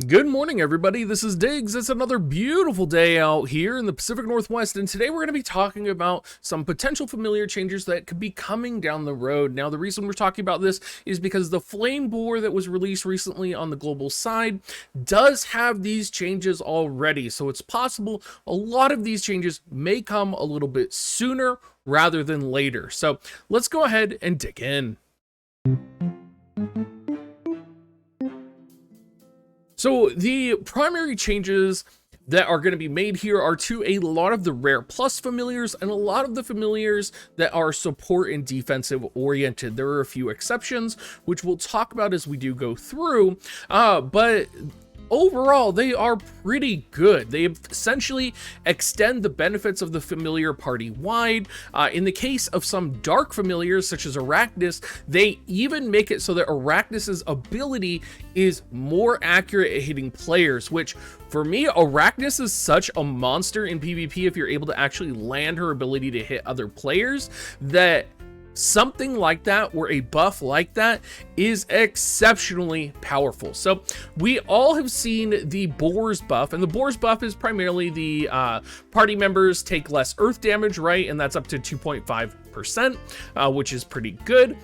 Good morning, everybody. This is Diggs. It's another beautiful day out here in the Pacific Northwest, and today we're going to be talking about some potential familiar changes that could be coming down the road. Now, the reason we're talking about this is because the Flame Boar that was released recently on the global side does have these changes already, so it's possible a lot of these changes may come a little bit sooner rather than later. So let's go ahead and dig in. So the primary changes that are going to be made here are to a lot of the rare plus familiars and a lot of the familiars that are support and defensive oriented. There are a few exceptions, which we'll talk about as we do go through, but overall, they are pretty good. They essentially extend the benefits of the familiar party wide. In the case of some dark familiars, such as Arachnus, they even make it so that Arachnus's ability is more accurate at hitting players, which for me, Arachnus is such a monster in PvP if you're able to actually land her ability to hit other players, that something like that, or a buff like that, is exceptionally powerful. So we all have seen the Boar's buff, and the Boar's buff is primarily the party members take less earth damage, right? And that's up to 2.5%, which is pretty good.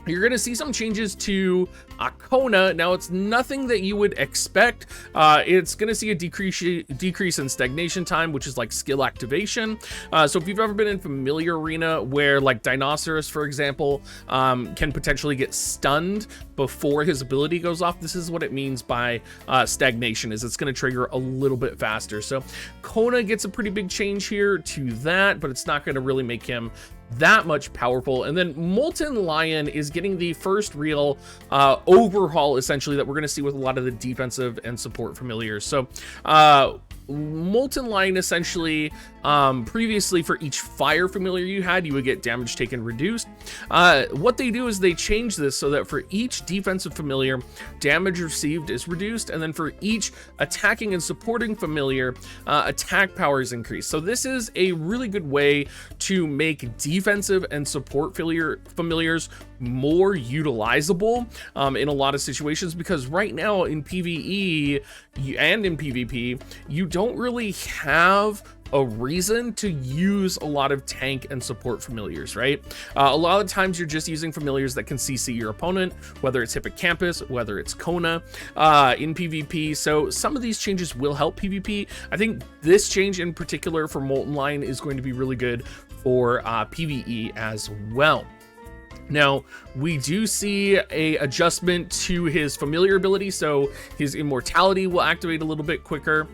You're going to see some changes to Akona. Now, it's nothing that you would expect. It's going to see a decrease in stagnation time, which is like skill activation. So if you've ever been in familiar arena where like Dinosaurus, for example, can potentially get stunned before his ability goes off, this is what it means by stagnation, is it's going to trigger a little bit faster. So Kona gets a pretty big change here to that, but it's not going to really make him that much powerful. And then Molten Lion is getting the first real overhaul, essentially, that we're going to see with a lot of the defensive and support familiars. So Molten Lion, essentially, previously for each fire familiar you had, you would get damage taken reduced. What they do is they change this so that for each defensive familiar, damage received is reduced, and then for each attacking and supporting familiar, attack power is increased. So this is a really good way to make defensive and support familiars more utilizable in a lot of situations, because right now in PvE and in PvP, you don't really have a reason to use a lot of tank and support familiars, right? A lot of times you're just using familiars that can CC your opponent, whether it's Hippocampus, whether it's Kona, in PvP. So some of these changes will help PvP. I think this change in particular for Molten Lion is going to be really good for PvE as well. Now, we do see a adjustment to his familiar ability, so his immortality will activate a little bit quicker.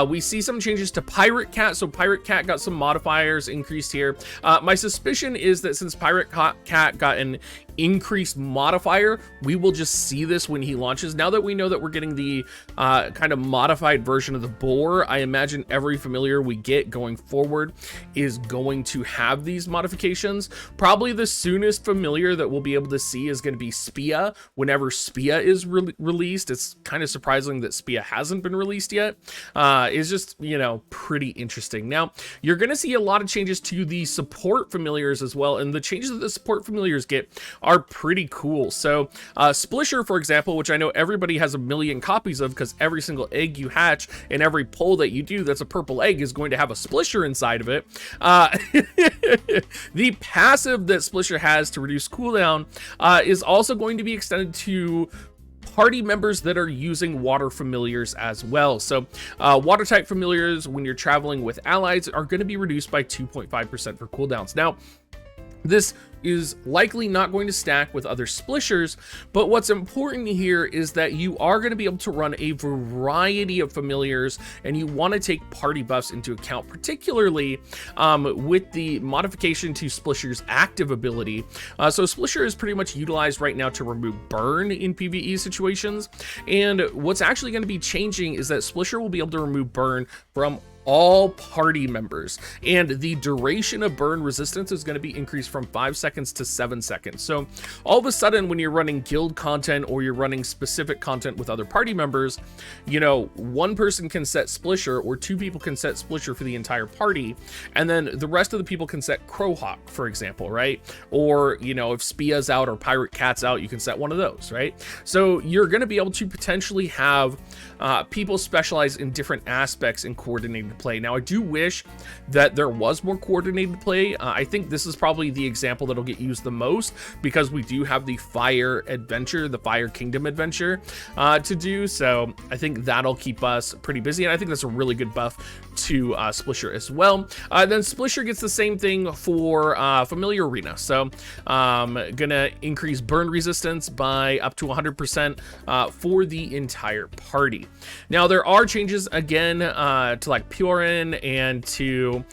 We see some changes to Pirate Cat, so Pirate Cat got some modifiers increased here. My suspicion is that since Pirate Cat got an increased modifier, we will just see this when he launches. Now that we know that we're getting the kind of modified version of the Boar, I imagine every familiar we get going forward is going to have these modifications. Probably the soonest familiar that we'll be able to see is going to be Spia. Whenever Spia is released, it's kind of surprising that Spia hasn't been released yet. It's just, you know, pretty interesting. Now, you're going to see a lot of changes to the support familiars as well, and the changes that the support familiars get are pretty cool. So Splisher, for example, which I know everybody has a million copies of, because every single egg you hatch and every pull that you do that's a purple egg is going to have a Splisher inside of it. The passive that Splisher has to reduce cooldown is also going to be extended to party members that are using water familiars as well. So water type familiars, when you're traveling with allies, are going to be reduced by 2.5% for cooldowns. Now, this is likely not going to stack with other splishers, but what's important here is that you are going to be able to run a variety of familiars, and you want to take party buffs into account, particularly with the modification to Splisher's active ability. So Splisher is pretty much utilized right now to remove burn in PvE situations, and what's actually going to be changing is that Splisher will be able to remove burn from all party members, and the duration of burn resistance is going to be increased from 5 seconds to 7 seconds. So all of a sudden, when you're running guild content or you're running specific content with other party members, you know, one person can set Splisher or two people can set Splisher for the entire party, and then the rest of the people can set Crowhawk, for example, right? Or, you know, if Spia's out or Pirate Cat's out, you can set one of those, right? So you're going to be able to potentially have people specialize in different aspects in coordinated play. Now, I do wish that there was more coordinated play. I think this is probably the example that'll get used the most, because we do have the Fire Adventure, the Fire Kingdom Adventure to do. So I think that'll keep us pretty busy, and I think that's a really good buff to Splisher as well. Then Splisher gets the same thing for Familiar Arena. So gonna increase burn resistance by up to 100% for the entire party. Now, there are changes again to like Purin and to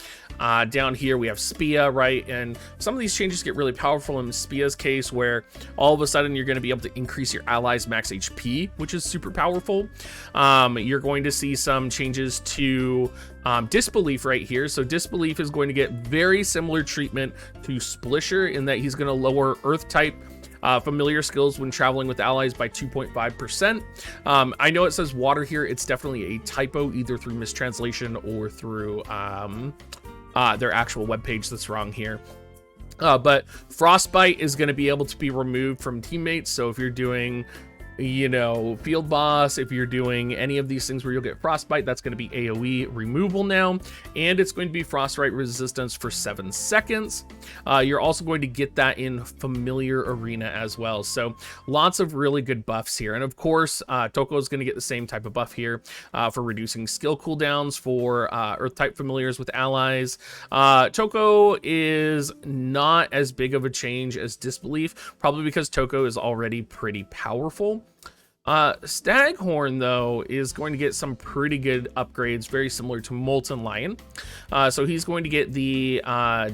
down here we have Spia, right? And some of these changes get really powerful in Spia's case, where all of a sudden you're going to be able to increase your allies' max HP, which is super powerful. You're going to see some changes to Disbelief right here. So Disbelief is going to get very similar treatment to Splisher in that he's going to lower Earth type familiar skills when traveling with allies by 2.5%. I know it says water here. It's definitely a typo, either through mistranslation or through their actual webpage that's wrong here. But Frostbite is going to be able to be removed from teammates. So if you're doing, you know, Field Boss, if you're doing any of these things where you'll get Frostbite, that's going to be AoE removal now, and it's going to be Frostbite resistance for 7 seconds. You're also going to get that in Familiar Arena as well. So lots of really good buffs here. And of course, Toko is going to get the same type of buff here for reducing skill cooldowns for Earth type familiars with allies. Toko is not as big of a change as Disbelief, probably because Toko is already pretty powerful. Staghorn, though, is going to get some pretty good upgrades, very similar to Molten Lion. So he's going to get the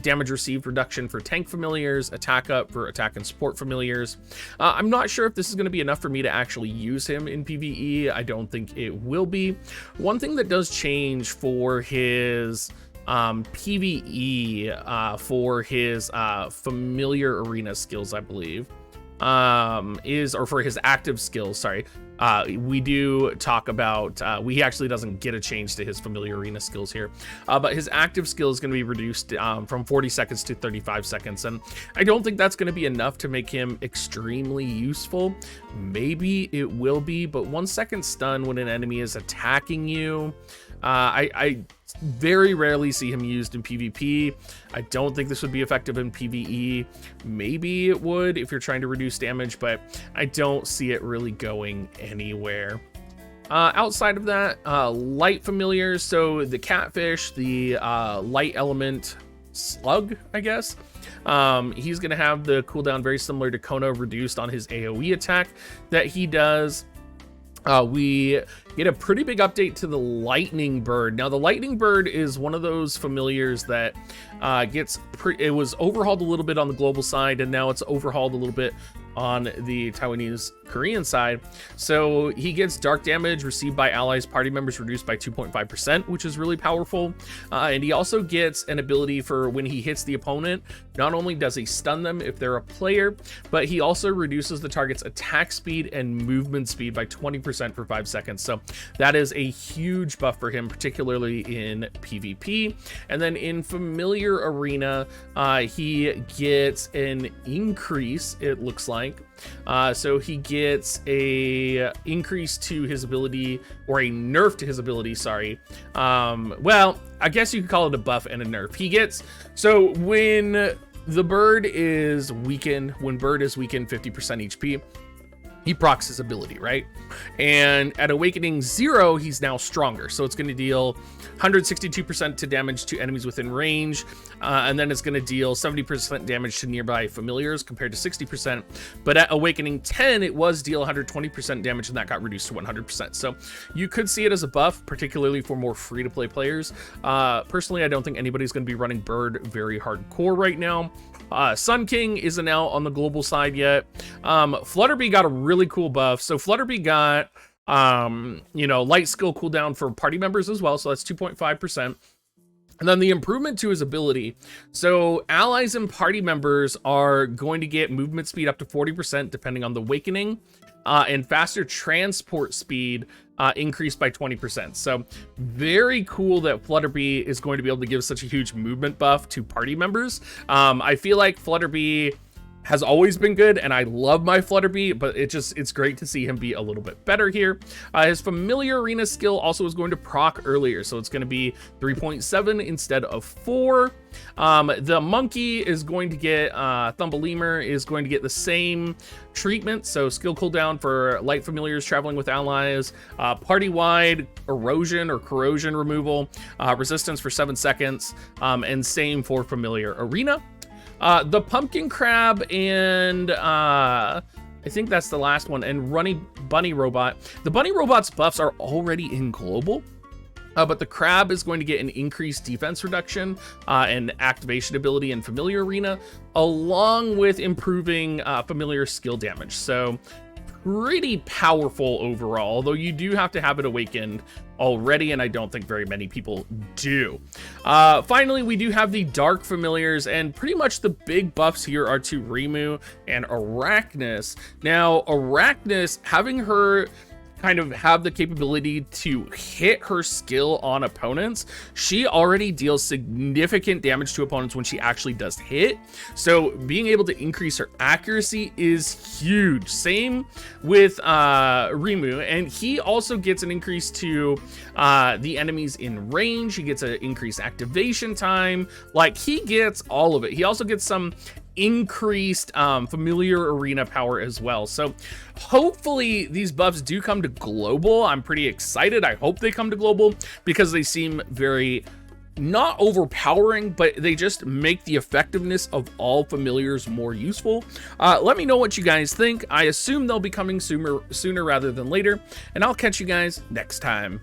damage received reduction for tank familiars, attack up for attack and support familiars. I'm not sure if this is going to be enough for me to actually use him in PvE. I don't think it will be. One thing that does change for his PvE, for his familiar arena skills, I believe, or for his active skills, sorry, we do talk about, he actually doesn't get a change to his familiar arena skills here, but his active skill is going to be reduced from 40 seconds to 35 seconds, and I don't think that's going to be enough to make him extremely useful. Maybe it will be, but 1 second stun when an enemy is attacking you, I very rarely see him used in PvP. I don't think this would be effective in PvE. Maybe it would if you're trying to reduce damage, but I don't see it really going anywhere. Outside of that, light familiars, so the Catfish, the light element slug, I guess. He's going to have the cooldown very similar to Kono, reduced on his AoE attack that he does. We get a pretty big update to the Lightning Bird. Now, the Lightning Bird is one of those familiars that it was overhauled a little bit on the global side, and now it's overhauled a little bit on the Taiwanese Korean side. So he gets dark damage received by allies party members reduced by 2.5%, which is really powerful. And he also gets an ability for when he hits the opponent. Not only does he stun them if they're a player, but he also reduces the target's attack speed and movement speed by 20% for 5 seconds. So that is a huge buff for him, particularly in PvP. And then in Familiar Arena, he gets an increase, it looks like. So he gets a increase to his ability, or a nerf to his ability, sorry. Well, I guess you could call it a buff and a nerf. He gets, so when the bird is weakened, 50% HP, he procs his ability, right? And at Awakening 0, he's now stronger. So it's going to deal 162% to damage to enemies within range. And then it's going to deal 70% damage to nearby familiars compared to 60%. But at Awakening 10, it was deal 120% damage, and that got reduced to 100%. So you could see it as a buff, particularly for more free-to-play players. Personally, I don't think anybody's going to be running Bird very hardcore right now. Sun King isn't out on the global side yet. Flutterby got a really cool buff. So Flutterby got You know, light skill cooldown for party members as well, so that's 2.5%. And then the improvement to his ability. So allies and party members are going to get movement speed up to 40% depending on the awakening, and faster transport speed increased by 20%. So very cool that Flutterby is going to be able to give such a huge movement buff to party members. I feel like Flutterby has always been good, and I love my Flutterby, but it's great to see him be a little bit better here. His familiar arena skill also is going to proc earlier, so it's going to be 3.7 instead of 4. The monkey is going to get, Thumblelemur is going to get the same treatment, so skill cooldown for light familiars traveling with allies, party-wide erosion or corrosion removal, resistance for 7 seconds, and same for familiar arena. The pumpkin crab and I think that's the last one, and bunny robot. The bunny robot's buffs are already in global, but the crab is going to get an increased defense reduction and activation ability in familiar arena, along with improving familiar skill damage. So pretty powerful overall, although you do have to have it awakened already, and I don't think very many people do. Finally, we do have the dark familiars, and pretty much the big buffs here are to Rimu and Arachnus. Now, Arachnus, having her kind of have the capability to hit her skill on opponents, she already deals significant damage to opponents when she actually does hit. So being able to increase her accuracy is huge. Same with Rimu, and he also gets an increase to the enemies in range. He gets an increased activation time. Like, he gets all of it. He also gets some increased familiar arena power as well. So hopefully these buffs do come to global. I'm pretty excited. I hope they come to global because they seem very not overpowering, but they just make the effectiveness of all familiars more useful. Let me know what you guys think. I assume they'll be coming sooner rather than later, and I'll catch you guys next time.